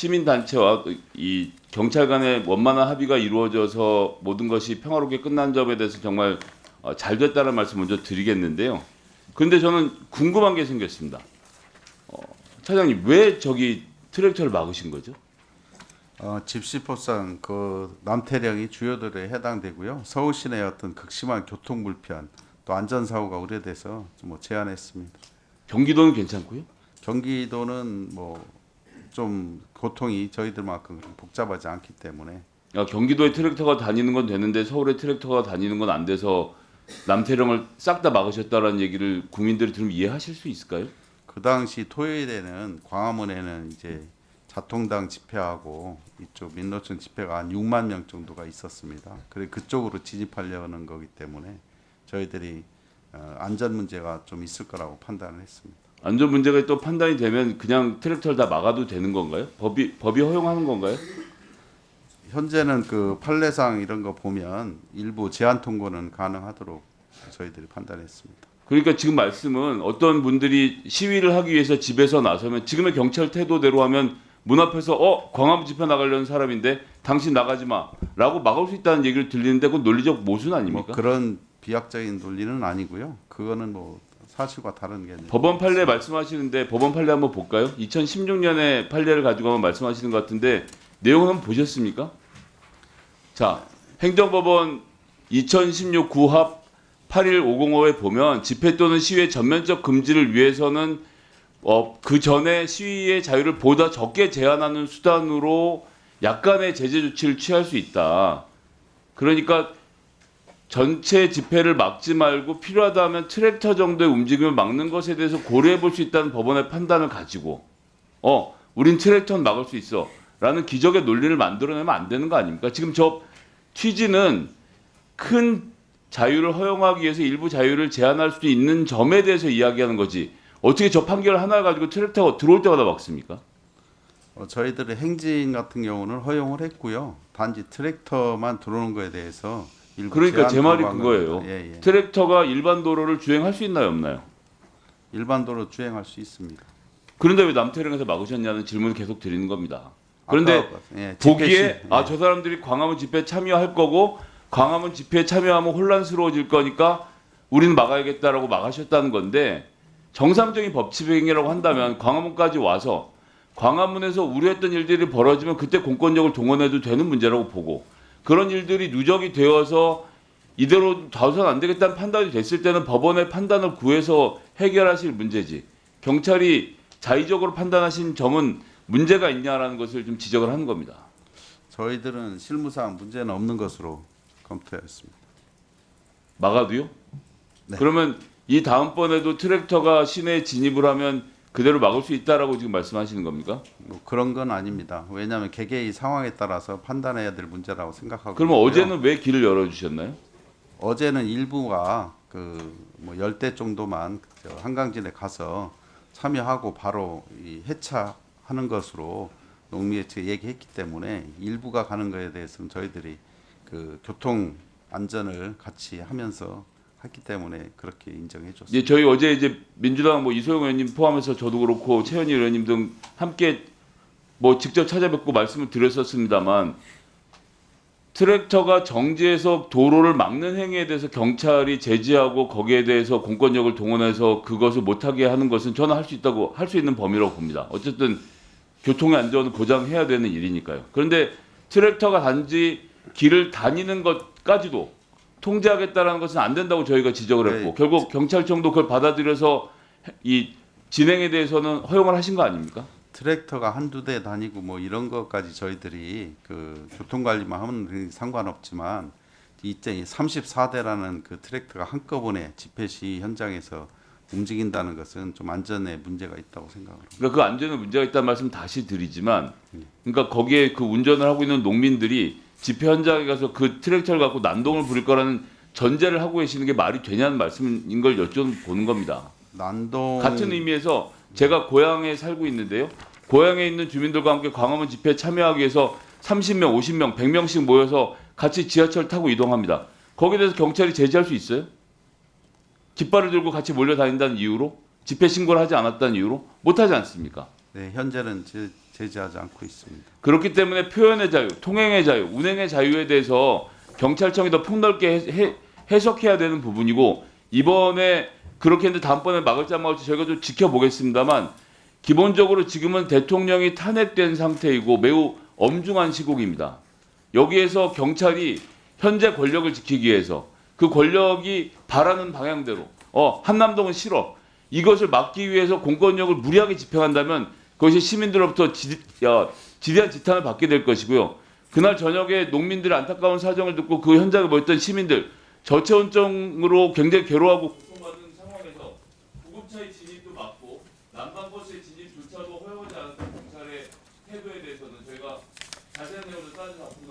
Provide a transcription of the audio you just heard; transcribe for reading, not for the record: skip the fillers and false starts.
시민단체와 이 경찰 간의 원만한 합의가 이루어져서 모든 것이 평화롭게 끝난 점에 대해서 정말 잘 됐다는 말씀 먼저 드리겠는데요. 그런데 저는 궁금한 게 생겼습니다. 차장님 왜 저기 트랙터를 막으신 거죠? 집시법상 그 남태령이 주요도로에 해당되고요. 서울 시내의 어떤 극심한 교통 불편 또 안전 사고가 우려돼서 뭐 제안했습니다. 경기도는 괜찮고요. 경기도는 뭐 좀 교통이 저희들만큼 복잡하지 않기 때문에 경기도에 트랙터가 다니는 건 되는데 서울에 트랙터가 다니는 건 안 돼서 남태령을 싹 다 막으셨다라는 얘기를 국민들이 들으면 이해하실 수 있을까요? 그 당시 토요일에는 광화문에는 이제 자통당 집회하고 이쪽 민노총 집회가 한 6만 명 정도가 있었습니다. 그래 그쪽으로 진입하려는 거기 때문에 저희들이 안전 문제가 좀 있을 거라고 판단을 했습니다. 안전 문제가 또 판단이 되면 그냥 트랙터를 다 막아도 되는 건가요? 법이 허용하는 건가요? 현재는 그 판례상 이런 거 보면 일부 제한 통고는 가능하도록 저희들이 판단했습니다. 그러니까 지금 말씀은 어떤 분들이 시위를 하기 위해서 집에서 나서면 지금의 경찰 태도대로 하면 문 앞에서 광화문 집회 나가려는 사람인데 당신 나가지 마라고 막을 수 있다는 얘기를 들리는데 그건 논리적 모순 아닙니까? 뭐 그런 비약적인 논리는 아니고요. 그거는 뭐 사실과 다른 게 아니라 법원 판례 말씀하시는데 법원 판례 한번 볼까요? 2016년에 판례를 가지고 한번 말씀하시는 것 같은데 내용을 한번 보셨습니까? 자, 행정법원 2016 구합 81505에 보면 집회 또는 시위의 전면적 금지를 위해서는 그 전에 시위의 자유를 보다 적게 제한하는 수단으로 약간의 제재 조치를 취할 수 있다. 그러니까 전체 집회를 막지 말고 필요하다면 트랙터 정도의 움직임을 막는 것에 대해서 고려해 볼 수 있다는 법원의 판단을 가지고 우린 트랙터는 막을 수 있어 라는 기적의 논리를 만들어내면 안 되는 거 아닙니까? 지금 저 취지는 큰 자유를 허용하기 위해서 일부 자유를 제한할 수 있는 점에 대해서 이야기하는 거지 어떻게 저 판결 하나 가지고 트랙터가 들어올 때마다 막습니까? 저희들의 행진 같은 경우는 허용을 했고요. 단지 트랙터만 들어오는 거에 대해서 일부 그러니까 제 제한 말이 통고한 그거예요. 겁니다. 예. 트랙터가 일반 도로를 주행할 수 있나요 없나요? 일반 도로 주행할 수 있습니다. 그런데 왜 남태령에서 막으셨냐는 질문을 계속 드리는 겁니다. 그런데 아까, 예, 보기에 집회 시- 저 사람들이 광화문 집회에 참여할 거고 광화문 집회에 참여하면 혼란스러워질 거니까 우리는 막아야겠다라고 막으셨다는 건데 정상적인 법 집행이라고 한다면 광화문까지 와서 광화문에서 우려했던 일들이 벌어지면 그때 공권력을 동원해도 되는 문제라고 보고 그런 일들이 누적이 되어서 이대로 둬서는 안 되겠다는 판단이 됐을 때는 법원의 판단을 구해서 해결하실 문제지 경찰이 자의적으로 판단하신 점은 문제가 있냐라는 것을 좀 지적을 하는 겁니다. 저희들은 실무상 문제는 없는 것으로 검토했습니다. 막아도요? 네. 그러면 이 다음번에도 트랙터가 시내에 진입을 하면 그대로 막을 수 있다라고 지금 말씀하시는 겁니까? 뭐 그런 건 아닙니다. 왜냐하면 개개의 상황에 따라서 판단해야 될 문제라고 생각하고 그러면 있고요. 어제는 왜 길을 열어주셨나요? 어제는 일부가 뭐 10대 정도만 한강진에 가서 참여하고 바로 이 해차하는 것으로 농미회체 얘기했기 때문에 일부가 가는 것에 대해서는 저희들이 그 교통 안전을 같이 하면서 했기 때문에 그렇게 인정해 줬습니다. 저희 어제 이제 민주당 뭐 이소영 의원님 포함해서 저도 그렇고 최현희 의원님 등 함께 뭐 직접 찾아뵙고 말씀을 드렸었습니다만 트랙터가 정지해서 도로를 막는 행위에 대해서 경찰이 제지하고 거기에 대해서 공권력을 동원해서 그것을 못하게 하는 것은 저는 할 수 있다고 할 수 있는 범위라고 봅니다. 어쨌든 교통의 안전을 보장해야 되는 일이니까요. 그런데 트랙터가 단지 길을 다니는 것까지도 통제하겠다라는 것은 안 된다고 저희가 지적을 했고 네. 결국 경찰청도 그걸 받아들여서 이 진행에 대해서는 허용을 하신 거 아닙니까? 트랙터가 한두 대 다니고 뭐 이런 것까지 저희들이 그 교통관리만 하면 상관없지만 이제 34대라는 그 트랙터가 한꺼번에 집회 시 현장에서 움직인다는 것은 좀 안전에 문제가 있다고 생각합니다. 그러니까 그 안전에 문제가 있다는 말씀 다시 드리지만 그러니까 거기에 그 운전을 하고 있는 농민들이 집회 현장에 가서 그 트랙터를 갖고 난동을 부릴 거라는 전제를 하고 계시는 게 말이 되냐는 말씀인 걸 여쭤보는 겁니다. 난동 같은 의미에서 제가 고향에 살고 있는데요. 고향에 있는 주민들과 함께 광화문 집회에 참여하기 위해서 30명, 50명, 100명씩 모여서 같이 지하철 타고 이동합니다. 거기에 대해서 경찰이 제지할 수 있어요? 깃발을 들고 같이 몰려다닌다는 이유로? 집회 신고를 하지 않았다는 이유로? 못하지 않습니까? 네, 현재는 제지하지 않고 있습니다. 그렇기 때문에 표현의 자유, 통행의 자유, 운행의 자유에 대해서 경찰청이 더 폭넓게 해석해야 되는 부분이고, 이번에 그렇게 했는데 다음번에 막을지 안 막을지 저희가 좀 지켜보겠습니다만, 기본적으로 지금은 대통령이 탄핵된 상태이고 매우 엄중한 시국입니다. 여기에서 경찰이 현재 권력을 지키기 위해서 그 권력이 바라는 방향대로 한남동은 싫어, 이것을 막기 위해서 공권력을 무리하게 집행한다면 그것이 시민들로부터 지대한 지탄을 받게 될 것이고요. 그날 저녁에 농민들의 안타까운 사정을 듣고 그 현장에 모였던 시민들, 저체온증으로 굉장히 괴로워하고 고통받는 상황에서 구급차의 진입도 막고 난방버스의 진입조차도 허용하지 않았던 경찰의 태도에 대해서는 저희가 자세한 내용을 따지지 않고